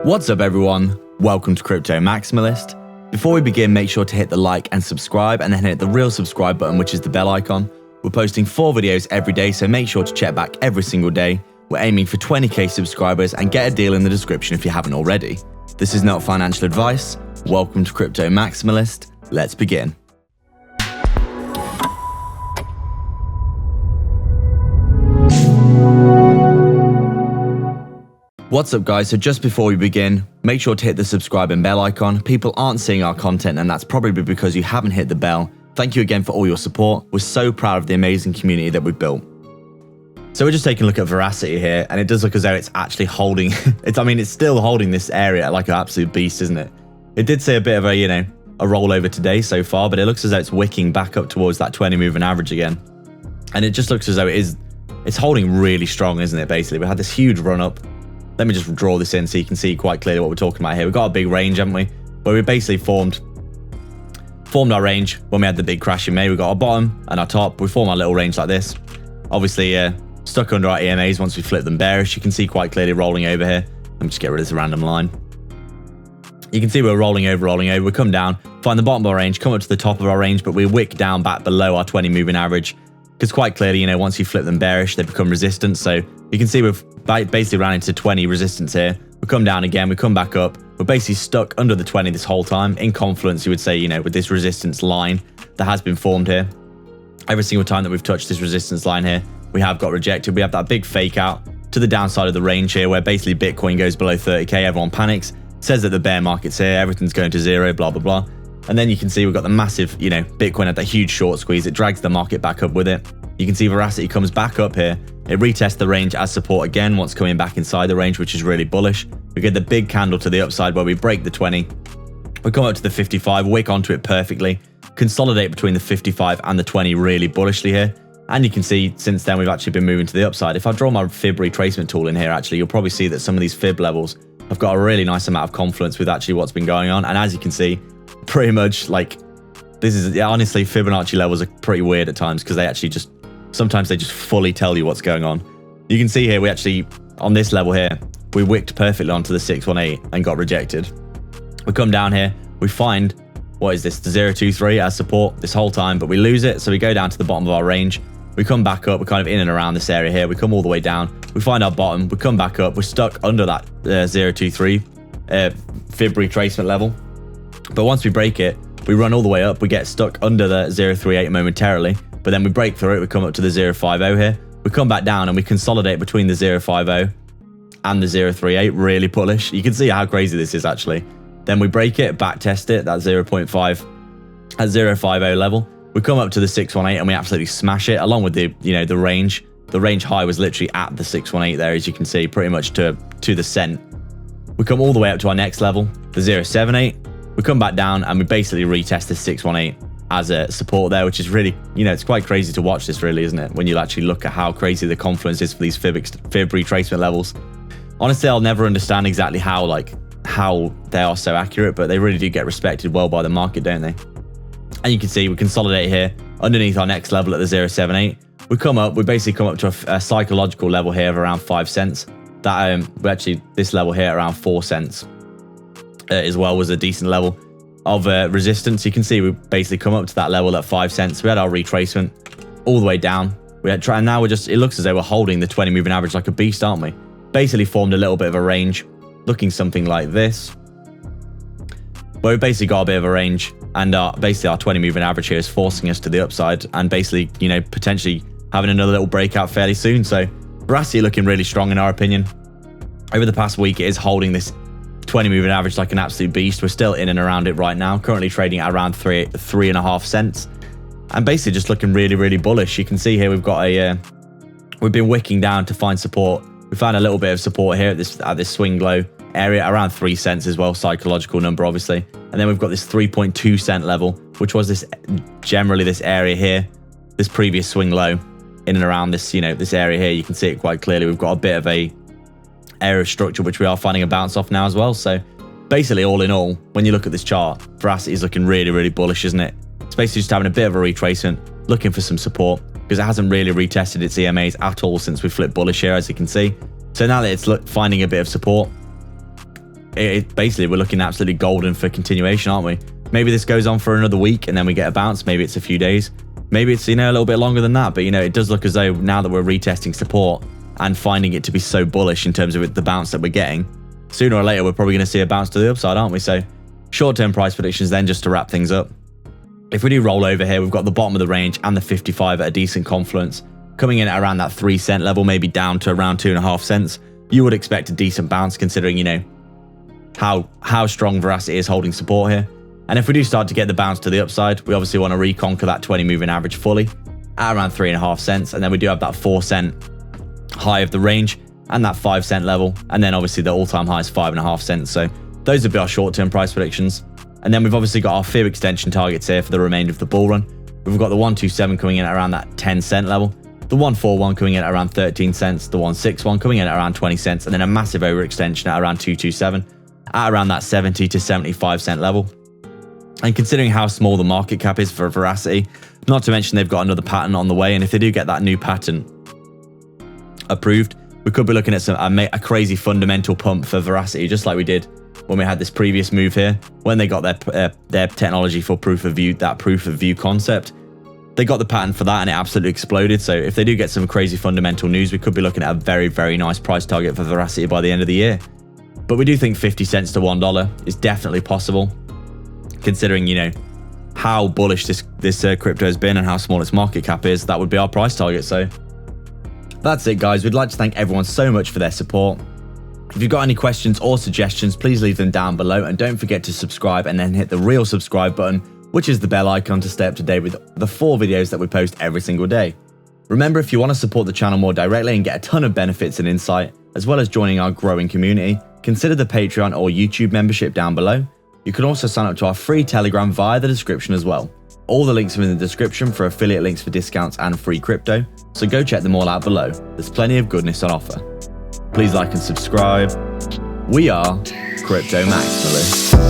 What's up everyone, welcome to Crypto Maximalist. Before we begin, make sure to hit the like and subscribe and then hit the real subscribe button, which is the bell icon. We're posting 4 videos every day, so make sure to check back every single day. We're aiming for 20k subscribers and get a deal in the description if you haven't already. This is not financial advice. Welcome to Crypto Maximalist. Let's begin. What's up guys, so just before we begin, make sure to hit the subscribe and bell icon. People aren't seeing our content and that's probably because you haven't hit the bell. Thank you again for all your support. We're so proud of the amazing community that we've built. So we're just taking a look at Verasity here, and it does look as though it's actually holding, it's still holding this area like an absolute beast, isn't it? It did say a bit of a, a rollover today so far, but it looks as though it's wicking back up towards that 20 moving average again. And it just looks as though it's holding really strong, isn't it, basically? We had this huge run up. Let me just draw this in so you can see quite clearly what we're talking about here. We've got a big range, haven't we? Where we basically formed our range when we had the big crash in May. We got our bottom and our top. We form our little range like this. Obviously, stuck under our EMAs once we flip them bearish. You can see quite clearly rolling over here. Let me just get rid of this random line. You can see we're rolling over. We come down, find the bottom of our range, come up to the top of our range, but we wick down back below our 20 moving average. Because quite clearly, once you flip them bearish, they become resistance. So you can see we've basically ran into 20 resistance here. We come down again, we come back up. We're basically stuck under the 20 this whole time. In confluence, you would say, with this resistance line that has been formed here. Every single time that we've touched this resistance line here, we have got rejected. We have that big fake out to the downside of the range here, where basically Bitcoin goes below 30k. Everyone panics, says that the bear market's here, everything's going to zero, blah, blah, blah. And then you can see we've got the massive, Bitcoin had that huge short squeeze. It drags the market back up with it. You can see Verasity comes back up here. It retests the range as support again once coming back inside the range, which is really bullish. We get the big candle to the upside where we break the 20. We come up to the 55, wick onto it perfectly, consolidate between the 55 and the 20 really bullishly here. And you can see since then we've actually been moving to the upside. If I draw my fib retracement tool in here, actually, you'll probably see that some of these fib levels have got a really nice amount of confluence with actually what's been going on. And as you can see, pretty much honestly, Fibonacci levels are pretty weird at times because they actually sometimes they just fully tell you what's going on. You can see here, we actually, on this level here, we wicked perfectly onto the 618 and got rejected. We come down here, we find, what is this, the 023 as support this whole time, but we lose it. So we go down to the bottom of our range. We come back up, we're kind of in and around this area here. We come all the way down, we find our bottom, we come back up, we're stuck under that 023 fib retracement level. But once we break it, we run all the way up, we get stuck under the 038 momentarily, but then we break through it, we come up to the 050 here, we come back down and we consolidate between the 050 and the 038, really bullish. You can see how crazy this is actually. Then we break it, back test it, that 0.5 at 050 level. We come up to the 618 and we absolutely smash it along with the, the range. The range high was literally at the 618 there, as you can see, pretty much to the cent. We come all the way up to our next level, the 078. We come back down and we basically retest the 618 as a support there, which is really, it's quite crazy to watch this really, isn't it? When you actually look at how crazy the confluence is for these fib retracement levels. Honestly, I'll never understand exactly how they are so accurate, but they really do get respected well by the market, don't they? And you can see we consolidate here underneath our next level at the 078. We basically come up to a psychological level here of around 5 cents. That this level here around 4 cents as well was a decent level of resistance. You can see we basically come up to that level at 5 cents. We had our retracement all the way down. And now it looks as though we're holding the 20 moving average like a beast, aren't we? Basically formed a little bit of a range, looking something like this, where we basically got a bit of a range, and basically our 20 moving average here is forcing us to the upside, and basically, potentially having another little breakout fairly soon. So Verasity looking really strong in our opinion. Over the past week, it is holding this 20 moving average like an absolute beast. We're still in and around it right now, currently trading at around 3.5 cents, and basically just looking really, really bullish. You can see here we've got we've been wicking down to find support. We found a little bit of support here at this swing low area around 3 cents as well, psychological number obviously. And then we've got this 3.2 cent level, which was this area here, this previous swing low in and around this, this area here. You can see it quite clearly. We've got a bit of a area structure, which we are finding a bounce off now as well. So basically all in all, when you look at this chart, Verasity is looking really, really bullish, isn't it? It's basically just having a bit of a retracement, looking for some support, because it hasn't really retested its EMAs at all since we flipped bullish here, as you can see. So now that it's finding a bit of support, basically we're looking absolutely golden for continuation, aren't we? Maybe this goes on for another week and then we get a bounce. Maybe it's a few days. Maybe it's, a little bit longer than that. But, it does look as though now that we're retesting support and finding it to be so bullish in terms of the bounce that we're getting, sooner or later, we're probably going to see a bounce to the upside, aren't we? So short-term price predictions then, just to wrap things up. If we do roll over here, we've got the bottom of the range and the 55 at a decent confluence, coming in at around that 3-cent level, maybe down to around 2.5 cents. You would expect a decent bounce considering, how strong Verasity is holding support here. And if we do start to get the bounce to the upside, we obviously want to reconquer that 20 moving average fully at around 3.5 cents. And then we do have that 4-cent high of the range and that 5-cent level. And then obviously the all-time high is 5.5 cents. So those would be our short-term price predictions. And then we've obviously got our fib extension targets here for the remainder of the bull run. We've got the 127 coming in at around that 10-cent level, the 141 coming in at around 13 cents, the 161 coming in at around 20 cents, and then a massive overextension at around 227 at around that 70 to 75-cent level. And considering how small the market cap is for Verasity, not to mention they've got another patent on the way, and if they do get that new patent approved, we could be looking at a crazy fundamental pump for Verasity, just like we did when we had this previous move here, when they got their technology for proof of view concept. They got the patent for that and it absolutely exploded. So if they do get some crazy fundamental news, we could be looking at a very, very nice price target for Verasity by the end of the year. But we do think 50 cents to $1 is definitely possible, considering, how bullish this crypto has been and how small its market cap is. That would be our price target. So that's it, guys. We'd like to thank everyone so much for their support. If you've got any questions or suggestions, please leave them down below, and don't forget to subscribe and then hit the real subscribe button, which is the bell icon, to stay up to date with the 4 videos that we post every single day. Remember, if you want to support the channel more directly and get a ton of benefits and insight, as well as joining our growing community, consider the Patreon or YouTube membership down below. You can also sign up to our free Telegram via the description as well. All the links are in the description for affiliate links for discounts and free crypto, so go check them all out below. There's plenty of goodness on offer. Please like and subscribe. We are Crypto Maximalists.